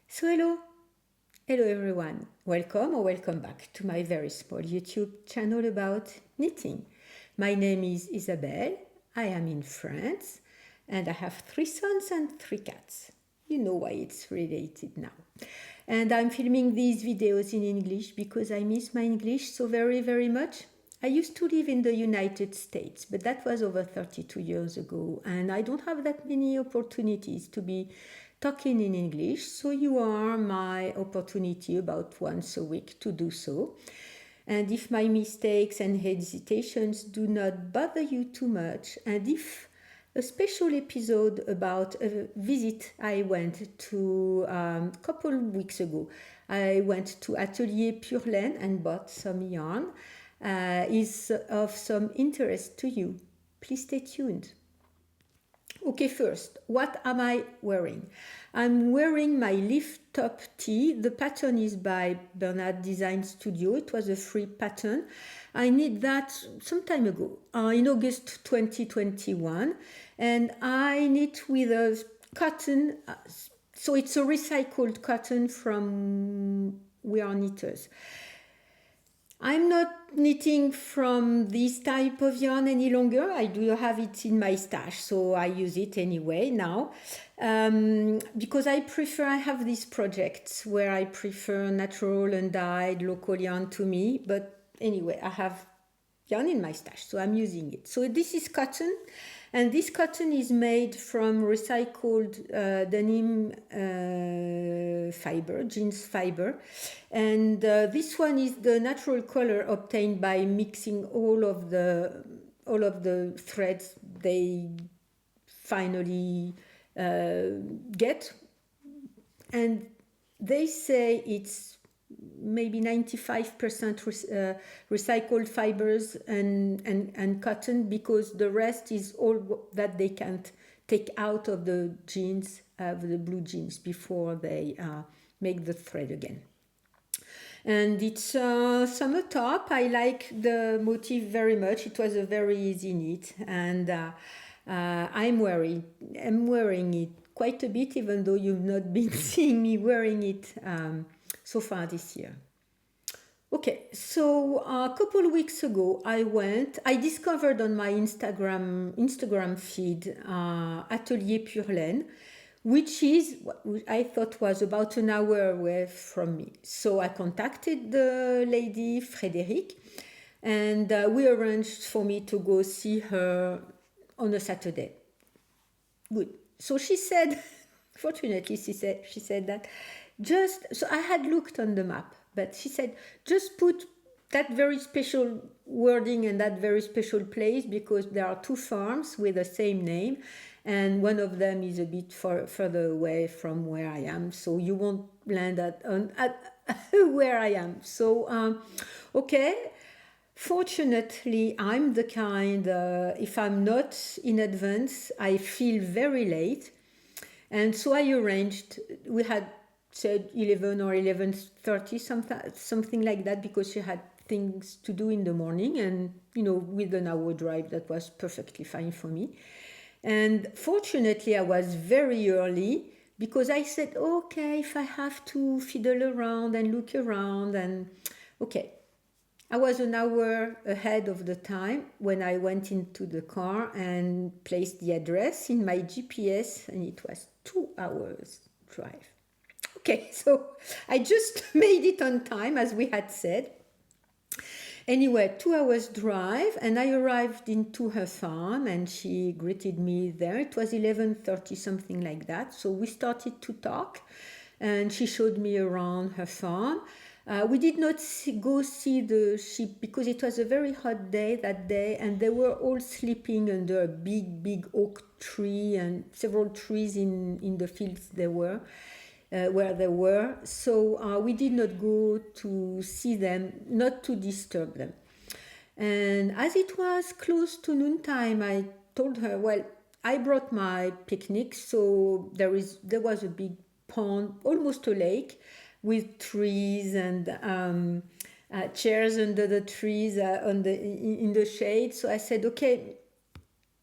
So hello everyone. Welcome or welcome back to my very small YouTube channel about knitting. My name is Isabelle. I am in France and I have 3 sons and 3 cats. You know why it's related now. And I'm filming these videos in English because I miss my English so very much. I used to live in the United States, but that was over 32 years ago, and I don't have that many opportunities to be talking in English, so you are my opportunity about once a week to do so. And if my mistakes and hesitations do not bother you too much, and if a special episode about a visit I went to a couple weeks ago, I went to Atelier Pure Laine and bought some yarn, is of some interest to you. Please stay tuned. Okay, first, what am I wearing? I'm wearing my leaf top tee. The pattern is by Bernard Design Studio. It was a free pattern. I knit that some time ago, in August 2021, and I knit with a cotton, so it's a recycled cotton from We Are Knitters. I'm not knitting from this type of yarn any longer. I do have it in my stash, so I use it anyway now. Because I have these projects where I prefer natural and dyed local yarn to me. But anyway, I have yarn in my stash, so I'm using it. So this is cotton. And this cotton is made from recycled denim fiber, jeans fiber. And this one is the natural color obtained by mixing all of the threads they finally get. And they say it's maybe 95% recycled fibers and cotton, because the rest is all that they can't take out of the jeans, the blue jeans, before they make the thread again. And it's a summer top. I like the motif very much. It was a very easy knit, and I'm wearing it quite a bit, even though you've not been seeing me wearing it so far this year. Okay, so a couple weeks ago I discovered on my Instagram feed Atelier Pure Laine, which is what I thought was about an hour away from me. So I contacted the lady, Frédérique, and we arranged for me to go see her on a Saturday. Good. So she said, fortunately, she said that so I had looked on the map, but she said, just put that very special wording in that very special place, because there are 2 farms with the same name, and one of them is a bit further away from where I am, so you won't land at where I am. So, okay. Fortunately, I'm the kind, if I'm not in advance, I feel very late. And so I arranged, we had said 11 or 11:30, something like that, because she had things to do in the morning, and with an hour drive, that was perfectly fine for me. And fortunately, I was very early, because I said, okay, if I have to fiddle around and look around, and okay. I was an hour ahead of the time when I went into the car and placed the address in my GPS, and it was 2 hours drive. Okay, so I just made it on time, as we had said. Anyway, 2 hours drive, and I arrived into her farm, and she greeted me there. It was 11:30, something like that. So we started to talk, and she showed me around her farm. We did not go see the sheep, because it was a very hot day that day, and they were all sleeping under a big oak tree, and several trees in the fields they were. Where they were. So we did not go to see them, not to disturb them. And as it was close to noontime, I told her, well, I brought my picnic, so there was a big pond, almost a lake, with trees and chairs under the trees in the shade. So I said, okay,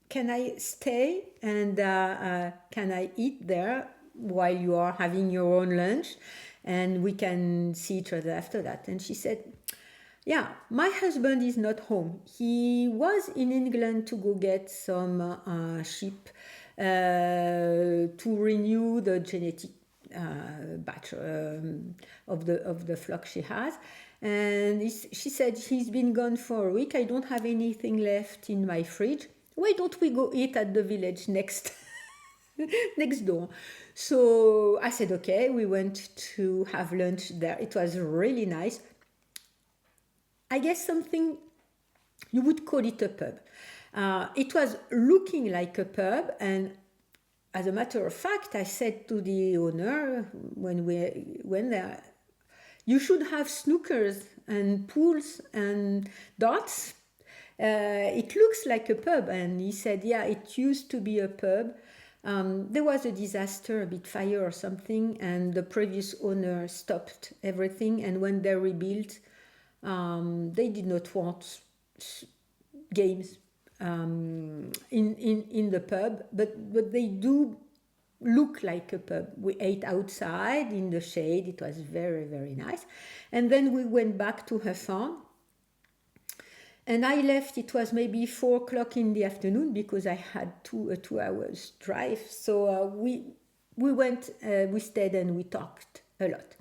can I stay and can I eat there? while you are having your own lunch, and we can see each other after that. And she said, yeah, my husband is not home. He was in England to go get some sheep to renew the genetic batch of the flock she has. And she said, he's been gone for a week. I don't have anything left in my fridge. Why don't we go eat at the village next door? So I said, okay. We went to have lunch there. It was really nice. I guess something you would call it a pub. It was looking like a pub, and as a matter of fact, I said to the owner when we went there, you should have snookers and pools and darts. It looks like a pub. And he said, yeah, it used to be a pub. There was a disaster, a bit fire or something, and the previous owner stopped everything. And when they rebuilt, they did not want games in the pub, but they do look like a pub. We ate outside in the shade. It was very, very nice. And then we went back to her farm. And I left, it was maybe 4 o'clock in the afternoon because I had a 2 hours drive. So we went, we stayed and we talked a lot.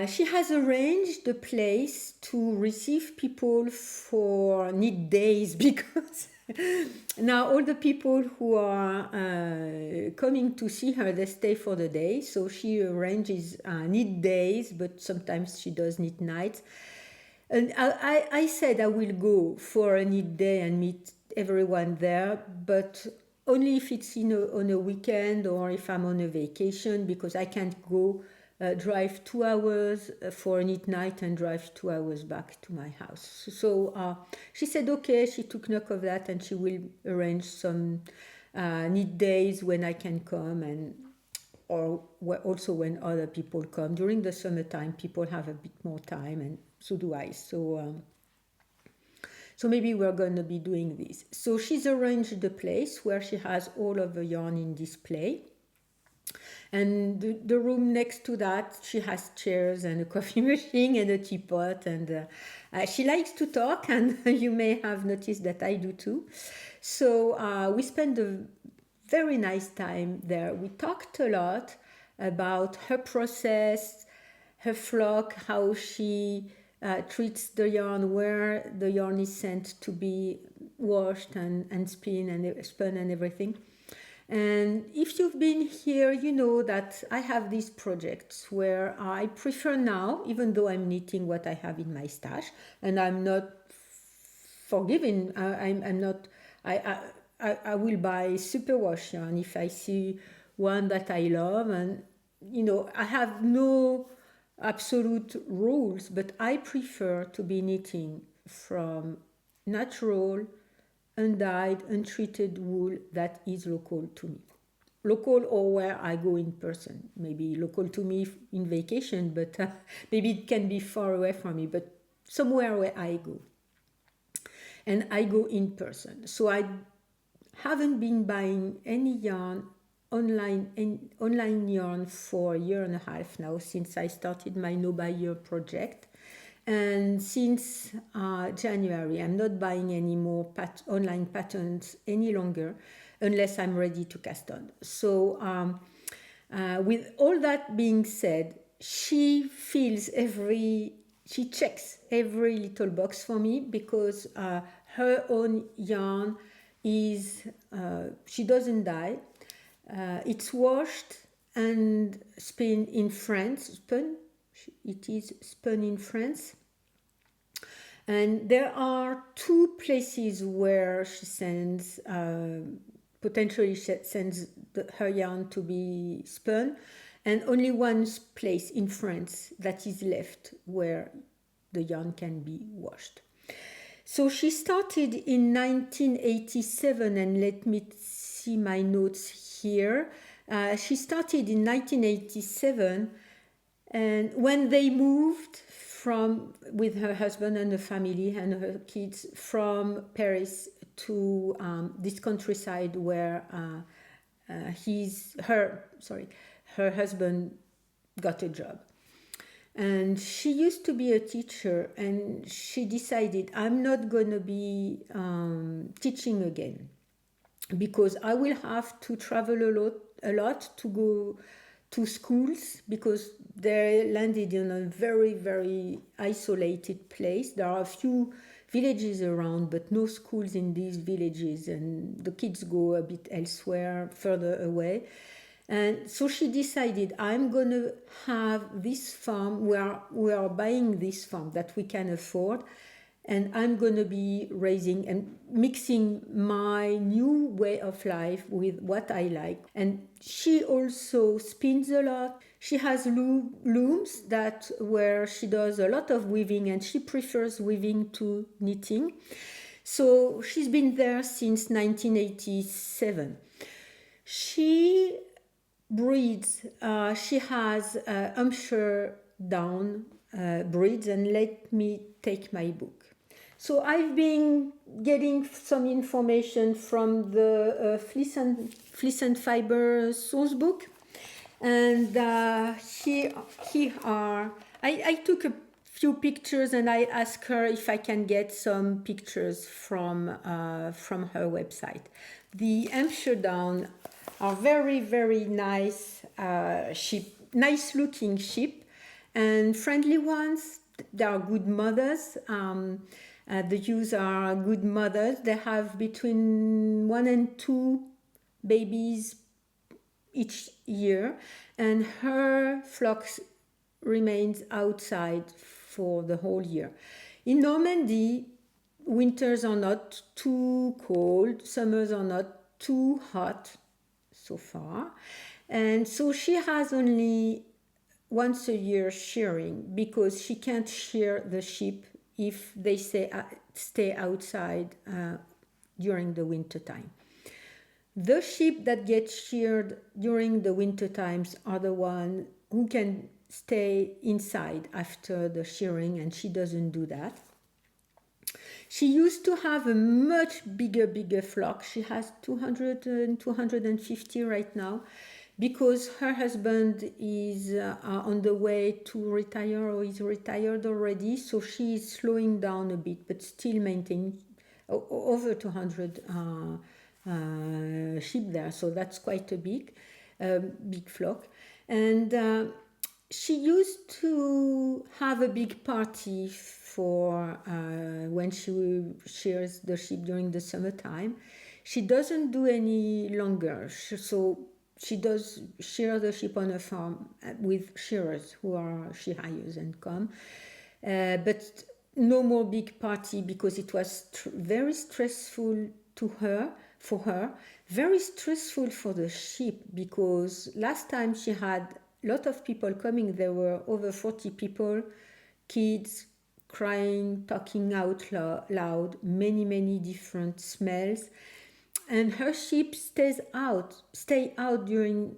She has arranged a place to receive people for knit days because now all the people who are coming to see her, they stay for the day. So she arranges knit days, but sometimes she does knit nights. And I said I will go for a knit day and meet everyone there, but only if it's on a weekend or if I'm on a vacation, because I can't go drive 2 hours for a knit night and drive 2 hours back to my house. So she said okay, she took note of that, and she will arrange some knit days when I can come, and or also when other people come. During the summertime, people have a bit more time, and so do I. So maybe we're going to be doing this. So she's arranged the place where she has all of the yarn in display. And the room next to that, she has chairs and a coffee machine and a teapot. And she likes to talk, and you may have noticed that I do too. So we spent a very nice time there. We talked a lot about her process, her flock, how she treats the yarn, where the yarn is sent to be washed and spun and everything. And if you've been here, you know that I have these projects where I prefer now, even though I'm knitting what I have in my stash, and I'm not forgiving, I'm not, I will buy superwash yarn if I see one that I love, and I have no absolute rules, but I prefer to be knitting from natural, undyed, untreated wool that is local to me. Local or where I go in person. Maybe local to me in vacation, but maybe it can be far away from me, but somewhere where I go. And I go in person. So I haven't been buying any yarn online yarn for a year and a half now, since I started my No Buy Year project. And since January, I'm not buying any more online patterns any longer, unless I'm ready to cast on. So with all that being said, she checks every little box for me, because her own yarn is, she doesn't dye. It's washed and spun in France. It is spun in France. And there are 2 places where she sends, potentially she sends her yarn to be spun, and only one place in France that is left where the yarn can be washed. So she started in 1987, and let me see my notes here. She started in 1987, and when they moved with her husband and the family and her kids from Paris to this countryside where her husband got a job. And she used to be a teacher, and she decided, I'm not going to be teaching again, because I will have to travel a lot to go to schools, because they landed in a very, very isolated place. There are a few villages around, but no schools in these villages, and the kids go a bit elsewhere, further away. And so she decided, I'm going to have this farm, we are buying this farm that we can afford, and I'm going to be raising and mixing my new way of life with what I like. And she also spins a lot. She has looms where she does a lot of weaving, and she prefers weaving to knitting. So she's been there since 1987. She breeds, she has Hampshire down breeds, and let me take my book. So I've been getting some information from the Fleece and Fiber Sourcebook, and here are, I took a few pictures, and I asked her if I can get some pictures from her website. The Hampshire down are very, very nice sheep, nice looking sheep, and friendly ones. They are good mothers. The ewes are good mothers. They have between 1 and 2 babies each year, and her flocks remains outside for the whole year. In Normandy, winters are not too cold, summers are not too hot so far, and so she has only once a year shearing, because she can't shear the sheep if they stay outside during the winter time. The sheep that get sheared during the winter times are the ones who can stay inside after the shearing, and she doesn't do that. She used to have a much bigger flock. She has 200 and 250 right now, because her husband is on the way to retire, or is retired already, so she is slowing down a bit, but still maintaining over 200 sheep there, so that's quite a big flock. And she used to have a big party for when she shears the sheep during the summertime. She doesn't do any longer, so she does shear the sheep on a farm with shearers she hires and come, but no more big party, because it was very stressful for her, very stressful for the sheep, because last time she had a lot of people coming. There were over 40 people, kids crying, talking out loud, many different smells. And her sheep stay out during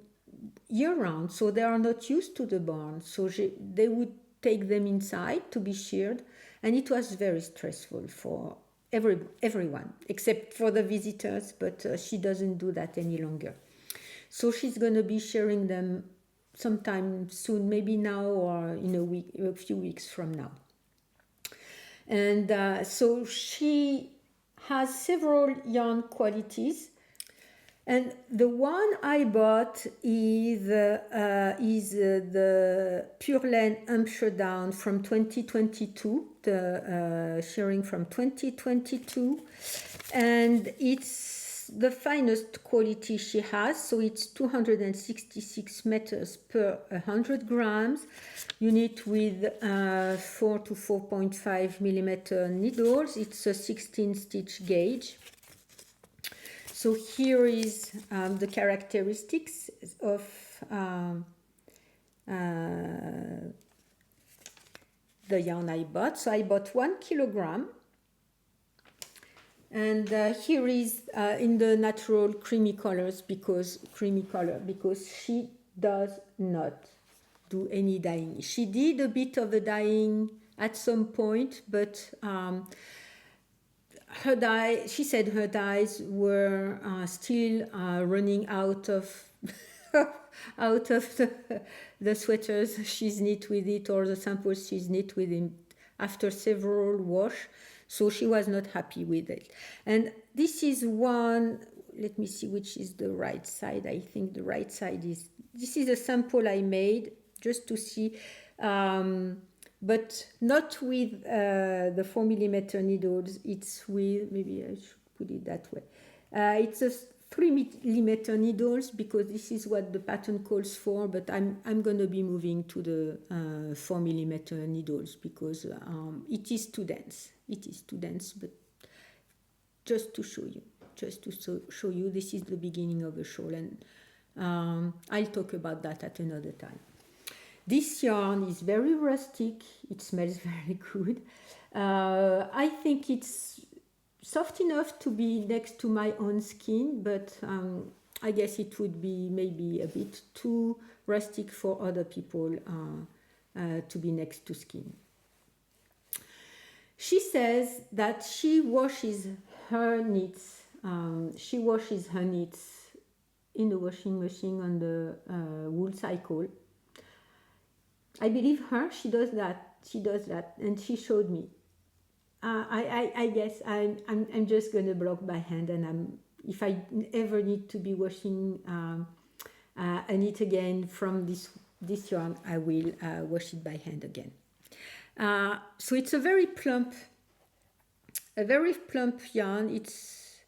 year-round, so they are not used to the barn. So they would take them inside to be sheared, and it was very stressful for everyone, except for the visitors, but she doesn't do that any longer. So she's going to be shearing them sometime soon, maybe now or in a few weeks from now. And so she has several yarn qualities, and the one I bought is the Pure Laine Hampshire Down from 2022, the shearing from 2022, and it's the finest quality she has. So it's 266 meters per 100 grams. You knit with 4 to 4.5 millimeter needles. It's a 16 stitch gauge. So here is the characteristics of the yarn I bought. So I bought 1 kilogram. And here is in the natural creamy colors, because she does not do any dyeing. She did a bit of the dyeing at some point, but her dye, she said her dyes were still running out of out of the sweaters she's knit with it, or the samples she's knit with it after several wash. So she was not happy with it. And this is one, let me see which is the right side. I think the right side is, this is a sample I made just to see, but not with the 4mm needles. It's with, maybe I should put it that way. It's a 3mm needles, because this is what the pattern calls for, but I'm going to be moving to the 4mm needles, because it is too dense. It is too dense, but just to show you, show you, this is the beginning of a shawl, and I'll talk about that at another time. This yarn is very rustic. It smells very good. I think it's soft enough to be next to my own skin, but I guess it would be maybe a bit too rustic for other people to be next to skin. She says that she washes her knits. She washes her knits in the washing machine on the wool cycle. I believe her. She does that. She does that, and she showed me. I guess I'm just gonna block by hand, and if I ever need to be washing a knit again from this yarn, I will wash it by hand again. So it's a very plump yarn. It's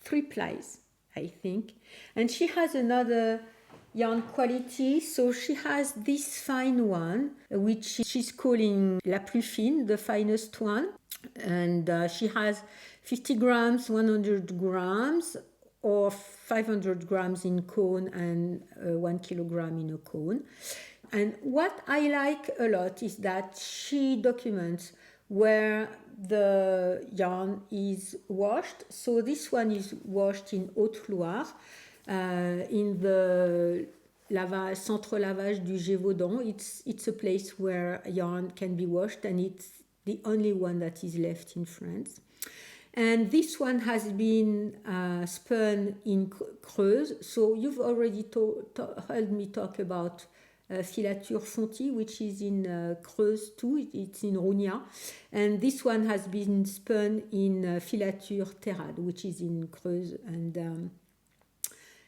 3 plies, I think, and she has another yarn quality. So she has this fine one, which she's calling la plus fine, the finest one, and she has 50 grams, 100 grams, or 500 grams in cone, and 1 kilogram in a cone. And what I like a lot is that she documents where the yarn is washed. So this one is washed in Haute-Loire, in the centre lavage du Gévaudan. It's a place where yarn can be washed, and it's the only one that is left in France. And this one has been spun in Creuse. So you've already heard me talk about filature Fonty, which is in Creuse too. It's in Romney. And this one has been spun in filature Terrade, which is in Creuse, and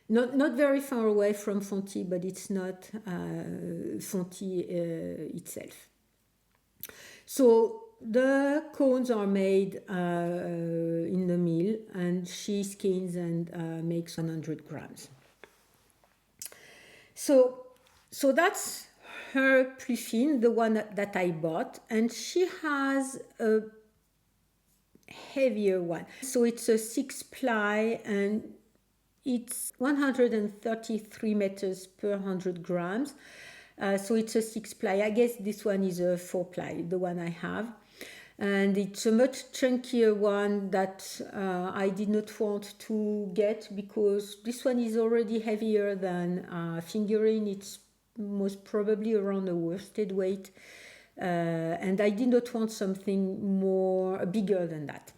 not very far away from Fonty, but it's not Fonty itself. So the cones are made in the mill, and she skins and makes 100 grams. So that's her plus fine, the one that I bought, and she has a heavier one. So it's a 6 ply, and it's 133 meters per 100 grams. So it's a 6 ply. I guess this one is a 4 ply, the one I have. And it's a much chunkier one that I did not want to get, because this one is already heavier than fingering. It's most probably around a worsted weight. And I did not want something bigger than that.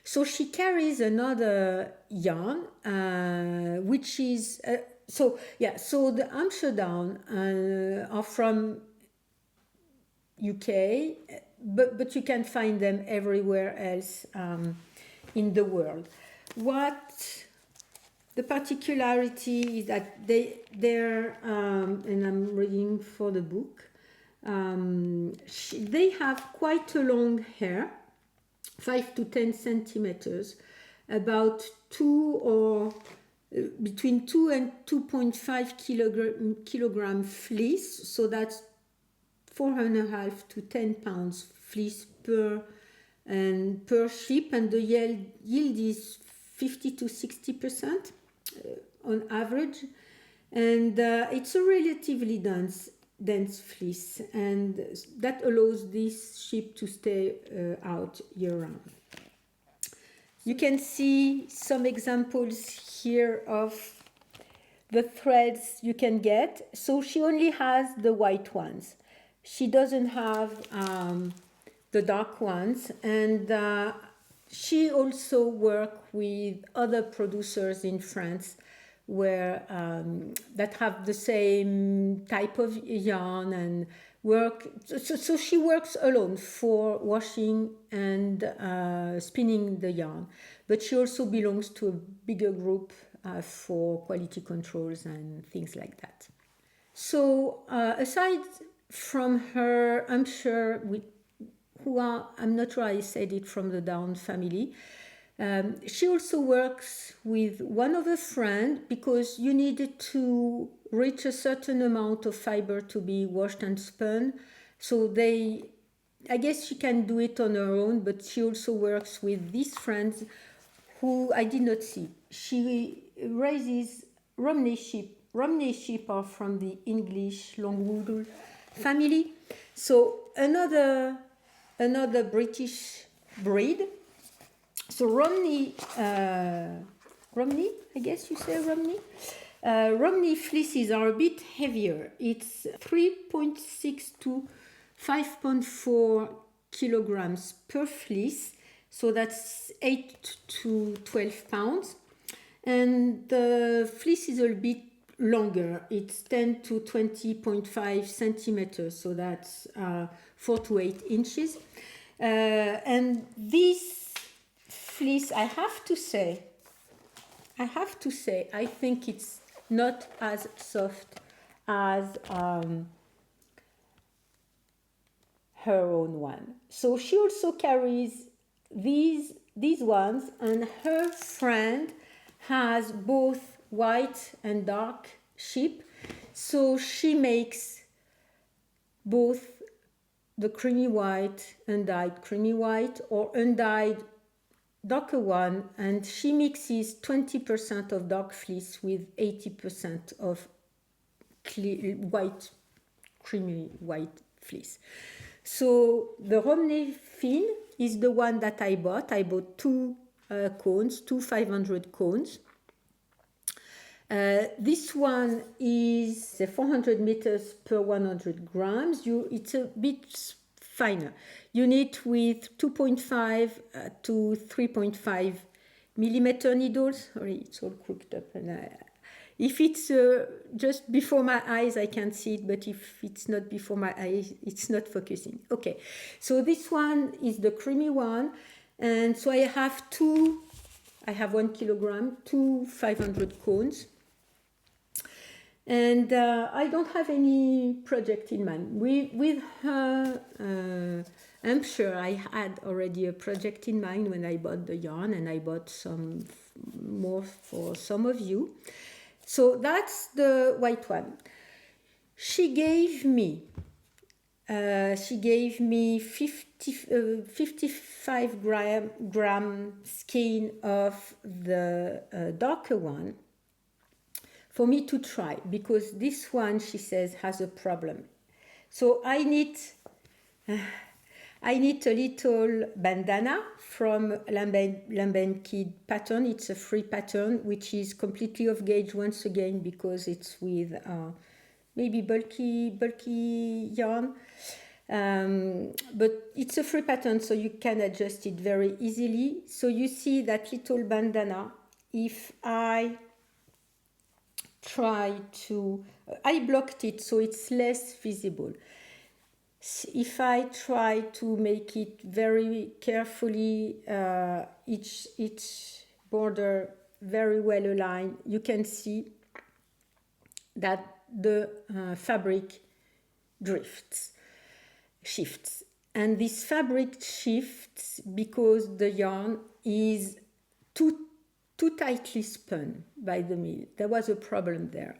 So she carries another yarn, which is, so the Amsterdam are from UK, but you can find them everywhere else in the world. What the particularity is that they're and I'm reading for the book, they have quite a long hair, 5 to 10 centimeters, about 2 or between 2 and 2.5 kilogram fleece. So that's 4.5 to 10 pounds fleece per ship, and the yield is 50 to 60% on average, and it's a relatively dense fleece, and that allows this ship to stay out year round. You can see some examples here of the threads you can get. So she only has the white ones. She doesn't have the dark ones. And she also worked with other producers in France where that have the same type of yarn and work. So she works alone for washing and spinning the yarn, but she also belongs to a bigger group for quality controls and things like that. So aside from her, I'm sure I'm not sure I said it, from the Down family. She also works with one of her friends because you needed to reach a certain amount of fiber to be washed and spun. So I guess she can do it on her own, but she also works with these friends who I did not see. She raises Romney sheep. Romney sheep are from the English long wool family. So another British breed. So Romney, I guess you say Romney. Romney fleeces are a bit heavier. It's 3.6 to 5.4 kilograms per fleece. So that's 8 to 12 pounds. And the fleece is a bit longer. It's 10 to 20.5 centimeters. So that's 4 to 8 inches. And this fleece, I have to say, I think it's not as soft as her own one. So she also carries these ones, and her friend has both white and dark sheep. So she makes both the creamy white, undyed creamy white, or undyed darker one, and she mixes 20% of dark fleece with 80% of white, creamy white fleece. So the Romney fin is the one that I bought. I bought two cones, two 500 cones. This one is 400 meters per 100 grams. It's a bit finer. You knit with 2.5 to 3.5 millimeter needles. Sorry, it's all crooked up. And if it's just before my eyes, I can't see it. But if it's not before my eyes, it's not focusing. Okay, so this one is the creamy one. And so I have 1 kilogram, two 500 cones. And I don't have any project in mind. With her, I'm sure I had already a project in mind when I bought the yarn, and I bought some more for some of you. So that's the white one. She gave me 55 gram skein of the darker one for me to try, because this one, she says, has a problem. So I knit a little bandana from Lamben Kid pattern. It's a free pattern, which is completely off gauge once again, because it's with maybe bulky yarn. But it's a free pattern, so you can adjust it very easily. So you see that little bandana, if I try to, I blocked it so it's less visible. If I try to make it very carefully, each border very well aligned, you can see that the fabric shifts. And this fabric shifts because the yarn is too tightly spun by the mill. There was a problem there.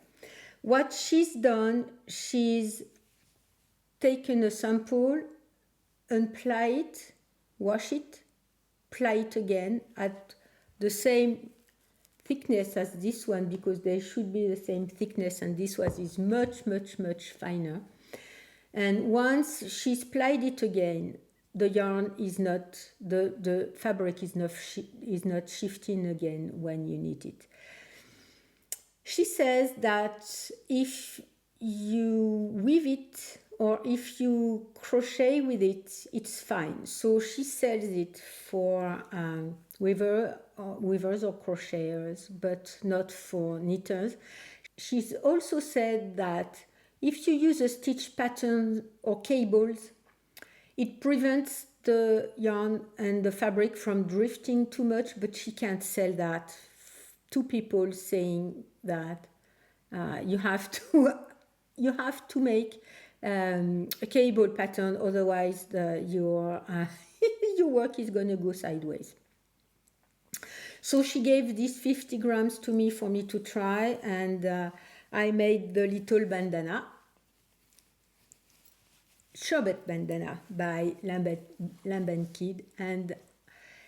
What she's done, she's taken a sample, unply it, wash it, ply it again at the same thickness as this one, because they should be the same thickness, and this one is much, much, much finer. And once she's plied it again, the yarn is not, the fabric is not shifting again when you knit it. She says that if you weave it or if you crochet with it, it's fine. So she sells it for weavers or crocheters, but not for knitters. She's also said that if you use a stitch pattern or cables, it prevents the yarn and the fabric from drifting too much, but she can't sell that to people, saying that you have to make a cable pattern, otherwise your your work is going to go sideways. So she gave these 50 grams to me for me to try, and I made the little bandana, sherbet bandana by Lambent Kid, and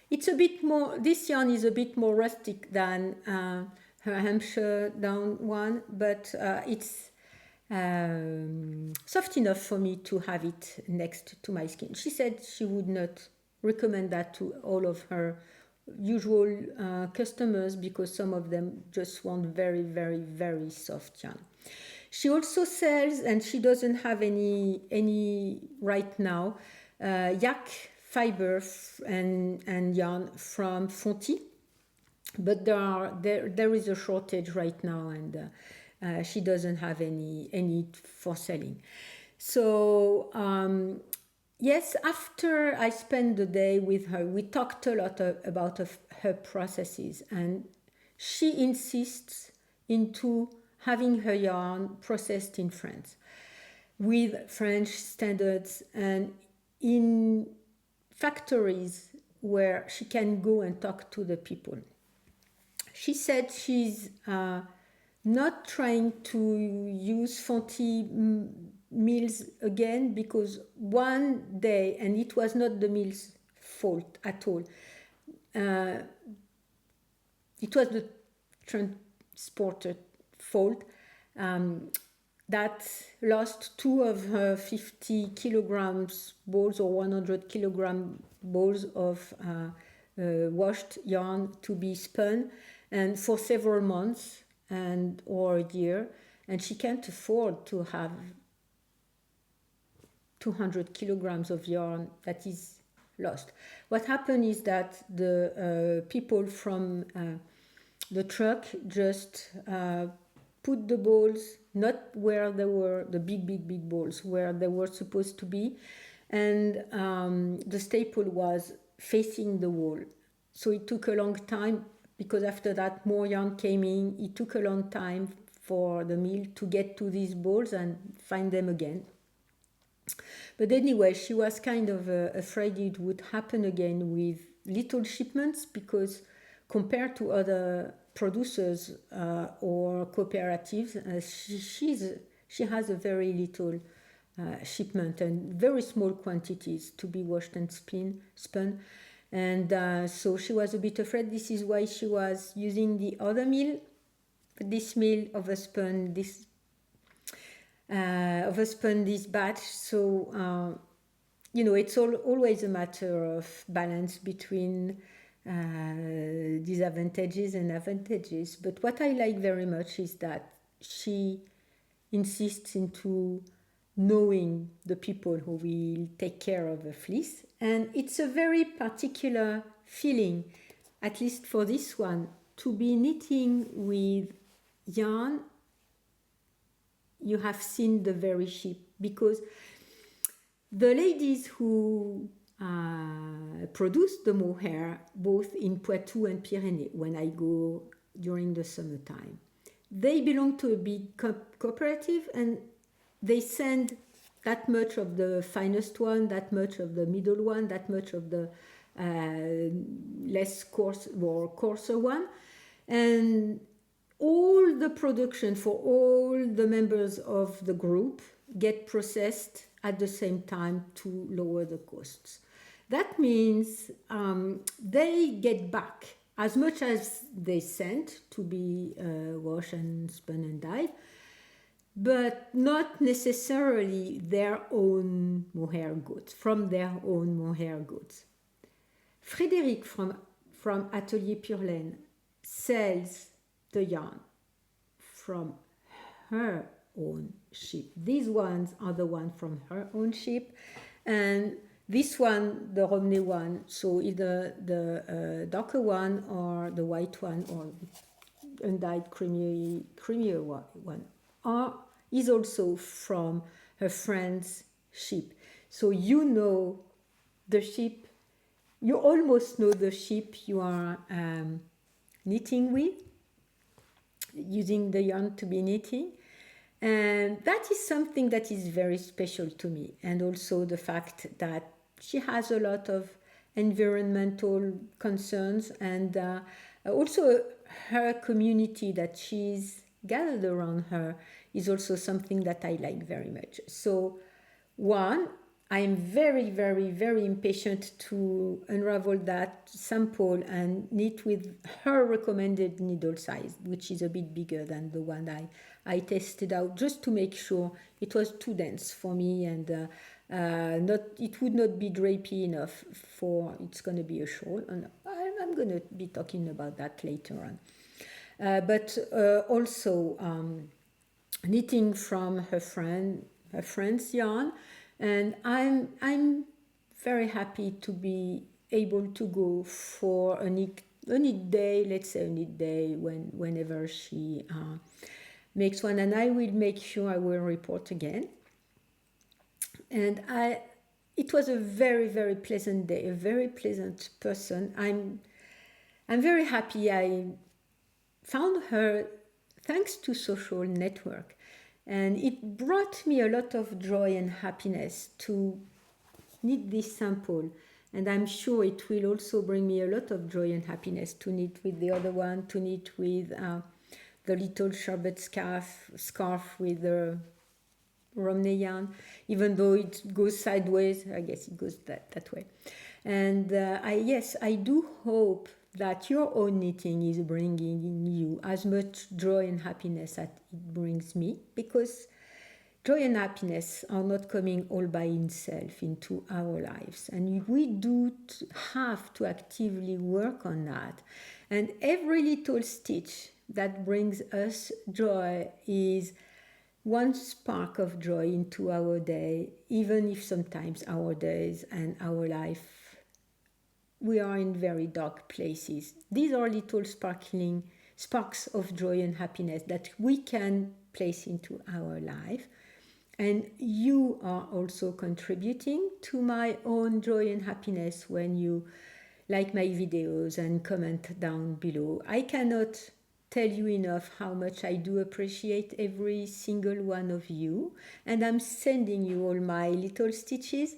it's a bit more, this yarn is a bit more rustic than her Hampshire down one, but it's soft enough for me to have it next to my skin. She said she would not recommend that to all of her usual customers because some of them just want very, very, very soft yarn. She also sells, and she doesn't have any right now, yak fiber and yarn from Fonty, but there is a shortage right now, and she doesn't have any for selling. So yes, after I spent the day with her, we talked a lot about her processes, and she insists into having her yarn processed in France with French standards and in factories where she can go and talk to the people. She said she's not trying to use Fonty mills again, because one day, and it was not the mill's fault at all, it was the transporter fault, that lost 2 of her 50 kilograms balls or 100 kilogram balls of washed yarn to be spun, and for several months or a year, and she can't afford to have 200 kilograms of yarn that is lost. What happened is that the people from the truck just put the balls not where they were, the big balls, where they were supposed to be, and the staple was facing the wall. So it took a long time, because after that more yarn came in. It took a long time for the mill to get to these balls and find them again. But anyway, she was kind of afraid it would happen again with little shipments, because compared to other producers or cooperatives, she has a very little shipment and very small quantities to be washed and spun. And so she was a bit afraid. This is why she was using the other mill, this mill overspun this batch. So it's always a matter of balance between disadvantages and advantages. But what I like very much is that she insists into knowing the people who will take care of the fleece, and it's a very particular feeling, at least for this one, to be knitting with yarn you have seen the very sheep, because the ladies who produce the mohair, both in Poitou and Pyrenees, when I go during the summertime, they belong to a big cooperative, and they send that much of the finest one, that much of the middle one, that much of the less coarse or coarser one, and all the production for all the members of the group get processed at the same time to lower the costs. That means they get back as much as they sent to be washed and spun and dyed, but not necessarily their own mohair goods, from their own mohair goods. Frédérique from Atelier Pure Laine sells the yarn from her own ship. These ones are the one from her own ship, and this one, the Romney one, so either the darker one or the white one or undyed creamier one, is also from her friend's ship. So you know the ship, you almost know the ship you are knitting with, using the yarn to be knitting. And that is something that is very special to me. And also the fact that she has a lot of environmental concerns, and also her community that she's gathered around her is also something that I like very much. So one, I am very, very, very impatient to unravel that sample and knit with her recommended needle size, which is a bit bigger than the one I tested out, just to make sure it was too dense for me, and it would not be drapey enough for it's going to be a shawl. And I'm going to be talking about that later on. But also knitting from her friend's yarn, and I'm very happy to be able to go for a knit day, let's say a knit day, whenever she makes one, and I will make sure I will report again. And it was a very, very pleasant day, a very pleasant person. I'm very happy I found her thanks to social network, and it brought me a lot of joy and happiness to knit this sample, and I'm sure it will also bring me a lot of joy and happiness to knit with the other one, to knit with the little sherbet scarf with the Romney yarn, even though it goes sideways. I guess it goes that way. And I do hope that your own knitting is bringing you as much joy and happiness as it brings me, because joy and happiness are not coming all by itself into our lives, and we do have to actively work on that. And every little stitch that brings us joy is one spark of joy into our day, even if sometimes our days and our life, we are in very dark places. These are little sparkling sparks of joy and happiness that we can place into our life. And you are also contributing to my own joy and happiness when you like my videos and comment down below. I cannot tell you enough how much I do appreciate every single one of you, and I'm sending you all my little stitches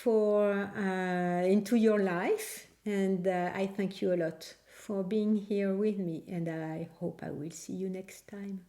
into your life, and I thank you a lot for being here with me, and I hope I will see you next time.